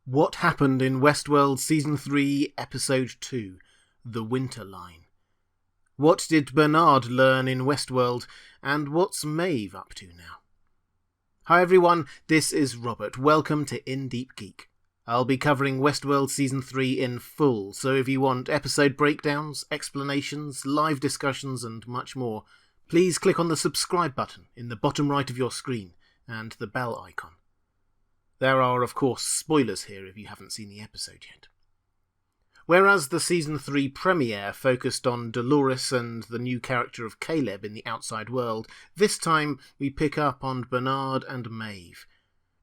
What happened in Westworld Season 3, Episode 2, The Winter Line? What did Bernard learn in Westworld, and what's Maeve up to now? Hi everyone, this is Robert. Welcome to Deep Geek. I'll be covering Westworld Season 3 in full, so if you want episode breakdowns, explanations, live discussions and much more, please click on the subscribe button in the bottom right of your screen and the bell icon. There are, of course, spoilers here if you haven't seen the episode yet. Whereas the Season 3 premiere focused on Dolores and the new character of Caleb in the outside world, this time we pick up on Bernard and Maeve.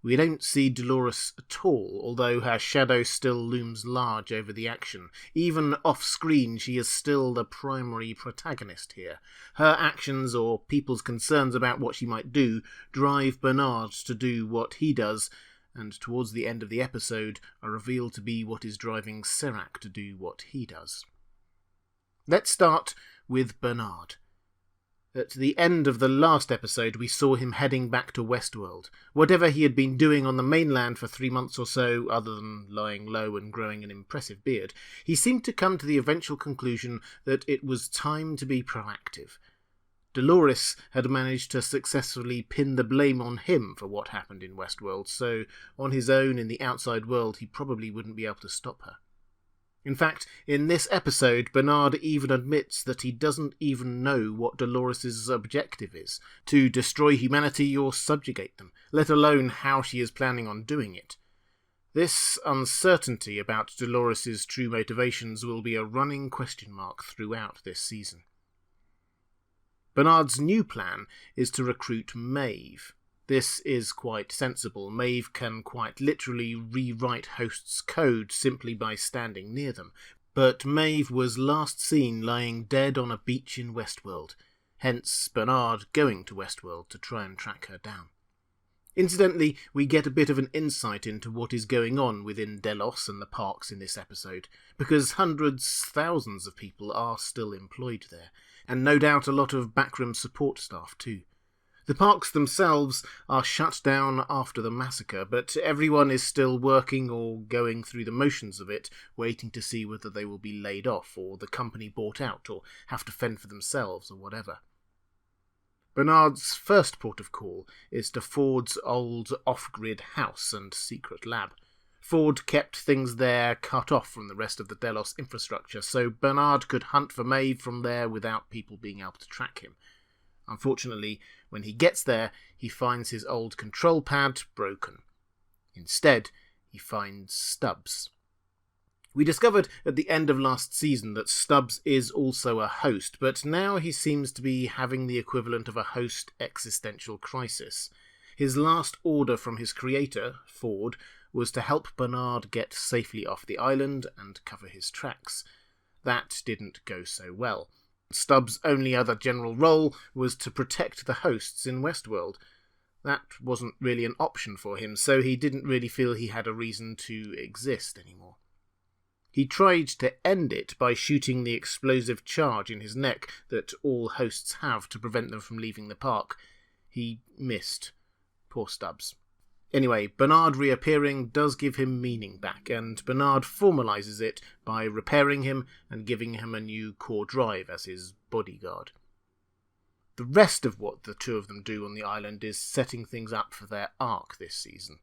We don't see Dolores at all, although her shadow still looms large over the action. Even off-screen, she is still the primary protagonist here. Her actions, or people's concerns about what she might do, drive Bernard to do what he does, and towards the end of the episode are revealed to be what is driving Serac to do what he does. Let's start with Bernard. At the end of the last episode, we saw him heading back to Westworld. Whatever he had been doing on the mainland for 3 months or so, other than lying low and growing an impressive beard, he seemed to come to the eventual conclusion that it was time to be proactive. Dolores had managed to successfully pin the blame on him for what happened in Westworld, so on his own in the outside world he probably wouldn't be able to stop her. In fact, in this episode, Bernard even admits that he doesn't even know what Dolores' objective is, to destroy humanity or subjugate them, let alone how she is planning on doing it. This uncertainty about Dolores' true motivations will be a running question mark throughout this season. Bernard's new plan is to recruit Maeve. This is quite sensible. Maeve can quite literally rewrite hosts' code simply by standing near them. But Maeve was last seen lying dead on a beach in Westworld, hence Bernard going to Westworld to try and track her down. Incidentally, we get a bit of an insight into what is going on within Delos and the parks in this episode, because hundreds, thousands of people are still employed there, and no doubt a lot of backroom support staff too. The parks themselves are shut down after the massacre, but everyone is still working or going through the motions of it, waiting to see whether they will be laid off, or the company bought out, or have to fend for themselves, or whatever. Bernard's first port of call is to Ford's old off-grid house and secret lab. Ford kept things there cut off from the rest of the Delos infrastructure, so Bernard could hunt for Maeve from there without people being able to track him. Unfortunately, when he gets there, he finds his old control pad broken. Instead, he finds Stubbs. We discovered at the end of last season that Stubbs is also a host, but now he seems to be having the equivalent of a host existential crisis. His last order from his creator, Ford, was to help Bernard get safely off the island and cover his tracks. That didn't go so well. Stubbs' only other general role was to protect the hosts in Westworld. That wasn't really an option for him, so he didn't really feel he had a reason to exist anymore. He tried to end it by shooting the explosive charge in his neck that all hosts have to prevent them from leaving the park. He missed. Poor Stubbs. Anyway, Bernard reappearing does give him meaning back, and Bernard formalises it by repairing him and giving him a new core drive as his bodyguard. The rest of what the two of them do on the island is setting things up for their arc this season.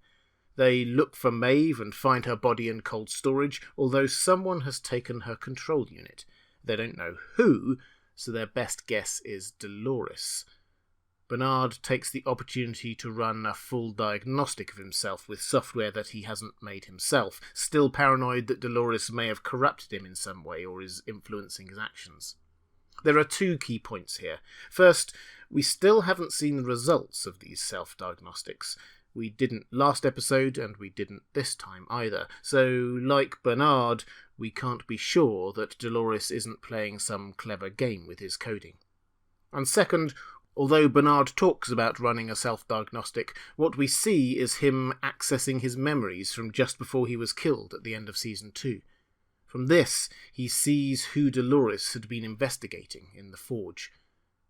They look for Maeve and find her body in cold storage, although someone has taken her control unit. They don't know who, so their best guess is Dolores. Bernard takes the opportunity to run a full diagnostic of himself with software that he hasn't made himself, still paranoid that Dolores may have corrupted him in some way or is influencing his actions. There are 2 key points here. First, we still haven't seen the results of these self-diagnostics. We didn't last episode, and we didn't this time either, so like Bernard, we can't be sure that Dolores isn't playing some clever game with his coding. And second, although Bernard talks about running a self-diagnostic, what we see is him accessing his memories from just before he was killed at the end of Season 2. From this, he sees who Dolores had been investigating in the Forge.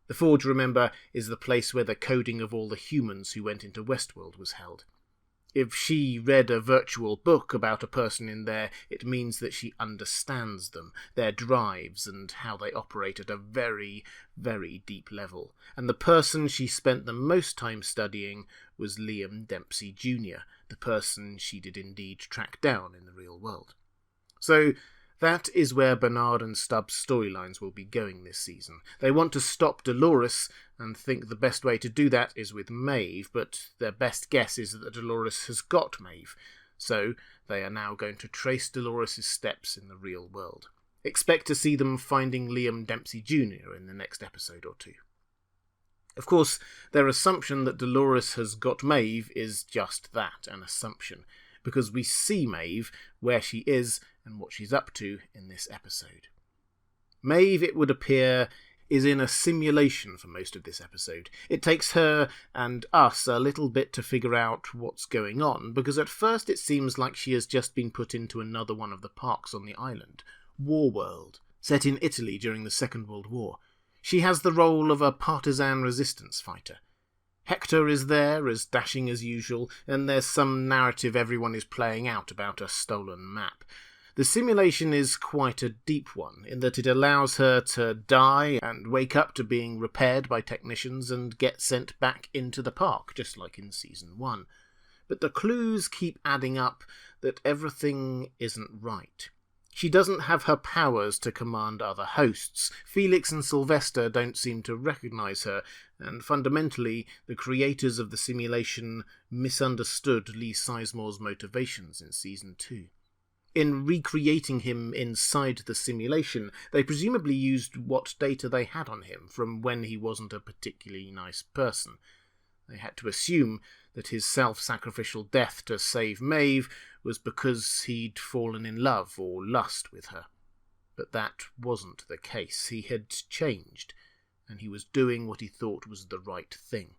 The Forge, remember, is the place where the coding of all the humans who went into Westworld was held. If she read a virtual book about a person in there, it means that she understands them, their drives, and how they operate at a very, very deep level. And the person she spent the most time studying was Liam Dempsey Jr., the person she did indeed track down in the real world. So that is where Bernard and Stubbs' storylines will be going this season. They want to stop Dolores and think the best way to do that is with Maeve, but their best guess is that Dolores has got Maeve, so they are now going to trace Dolores' steps in the real world. Expect to see them finding Liam Dempsey Jr. in the next episode or two. Of course, their assumption that Dolores has got Maeve is just that, an assumption, because we see Maeve, where she is, and what she's up to in this episode. Maeve, it would appear, is in a simulation for most of this episode. It takes her and us a little bit to figure out what's going on, because at first it seems like she has just been put into another one of the parks on the island, Warworld, set in Italy during the Second World War. She has the role of a partisan resistance fighter. Hector is there, as dashing as usual, and there's some narrative everyone is playing out about a stolen map. The simulation is quite a deep one, in that it allows her to die and wake up to being repaired by technicians and get sent back into the park, just like in Season 1. But the clues keep adding up that everything isn't right. She doesn't have her powers to command other hosts. Felix and Sylvester don't seem to recognise her, and fundamentally, the creators of the simulation misunderstood Lee Sizemore's motivations in Season 2. In recreating him inside the simulation, they presumably used what data they had on him from when he wasn't a particularly nice person. They had to assume that his self-sacrificial death to save Maeve was because he'd fallen in love or lust with her. But that wasn't the case. He had changed, and he was doing what he thought was the right thing.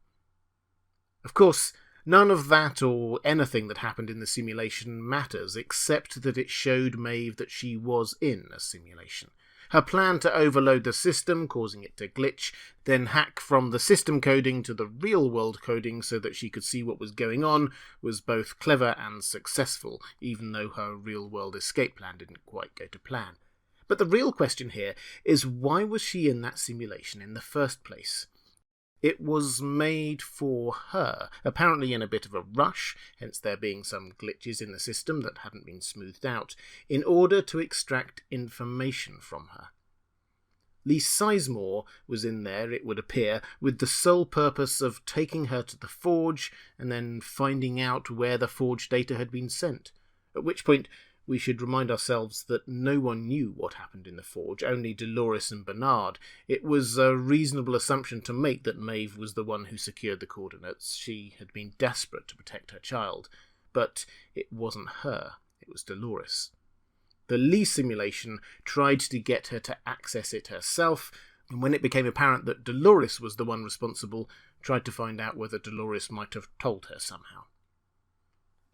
Of course, none of that or anything that happened in the simulation matters, except that it showed Maeve that she was in a simulation. Her plan to overload the system, causing it to glitch, then hack from the system coding to the real-world coding so that she could see what was going on, was both clever and successful, even though her real-world escape plan didn't quite go to plan. But the real question here is, why was she in that simulation in the first place? It was made for her, apparently in a bit of a rush, hence there being some glitches in the system that hadn't been smoothed out, in order to extract information from her. Lee Sizemore was in there, it would appear, with the sole purpose of taking her to the forge and then finding out where the forge data had been sent, at which point we should remind ourselves that no one knew what happened in the forge, only Dolores and Bernard. It was a reasonable assumption to make that Maeve was the one who secured the coordinates. She had been desperate to protect her child, but it wasn't her, it was Dolores. The Lee simulation tried to get her to access it herself, and when it became apparent that Dolores was the one responsible, tried to find out whether Dolores might have told her somehow.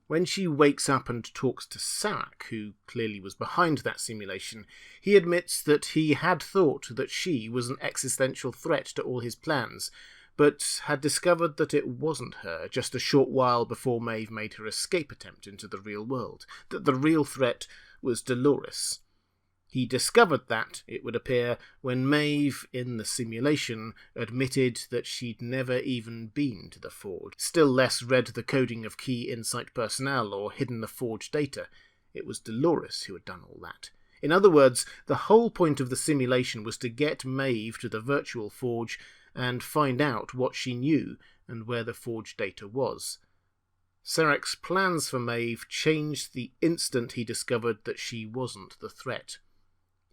When she wakes up and talks to Serac, who clearly was behind that simulation, he admits that he had thought that she was an existential threat to all his plans, but had discovered that it wasn't her just a short while before Maeve made her escape attempt into the real world, that the real threat was Dolores. He discovered that, it would appear, when Maeve, in the simulation, admitted that she'd never even been to the forge, still less read the coding of key Insight personnel or hidden the forge data. It was Dolores who had done all that. In other words, the whole point of the simulation was to get Maeve to the virtual forge and find out what she knew and where the forge data was. Serac's plans for Maeve changed the instant he discovered that she wasn't the threat.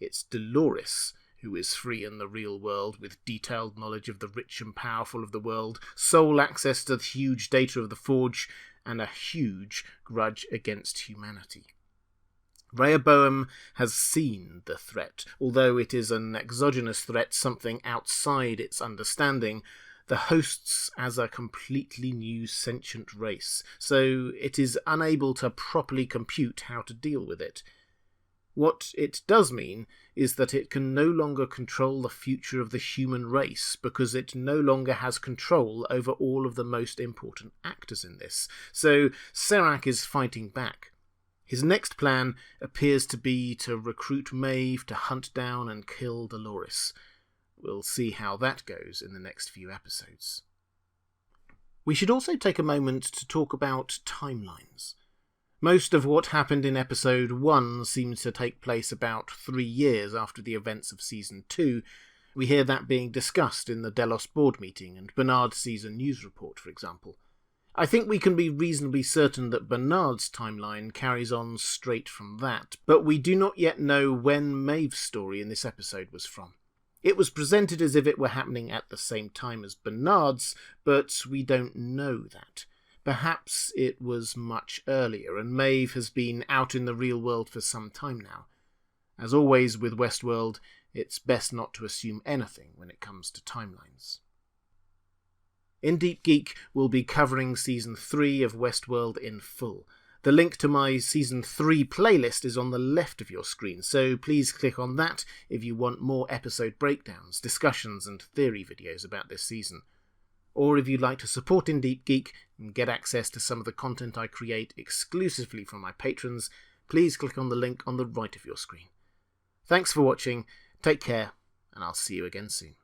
It's Dolores who is free in the real world, with detailed knowledge of the rich and powerful of the world, sole access to the huge data of the forge, and a huge grudge against humanity. Rehoboam has seen the threat. Although it is an exogenous threat, something outside its understanding, the hosts as a completely new sentient race, so it is unable to properly compute how to deal with it. What it does mean is that it can no longer control the future of the human race because it no longer has control over all of the most important actors in this. So Serac is fighting back. His next plan appears to be to recruit Maeve to hunt down and kill Dolores. We'll see how that goes in the next few episodes. We should also take a moment to talk about timelines. Most of what happened in episode 1 seems to take place about 3 years after the events of season 2. We hear that being discussed in the Delos board meeting, and Bernard sees a news report, for example. I think we can be reasonably certain that Bernard's timeline carries on straight from that, but we do not yet know when Maeve's story in this episode was from. It was presented as if it were happening at the same time as Bernard's, but we don't know that. Perhaps it was much earlier, and Maeve has been out in the real world for some time now. As always with Westworld, it's best not to assume anything when it comes to timelines. In Deep Geek, we'll be covering Season 3 of Westworld in full. The link to my Season 3 playlist is on the left of your screen, so please click on that if you want more episode breakdowns, discussions and theory videos about this season. Or if you'd like to support In Deep Geek and get access to some of the content I create exclusively from my patrons, please click on the link on the right of your screen. Thanks for watching, take care, and I'll see you again soon.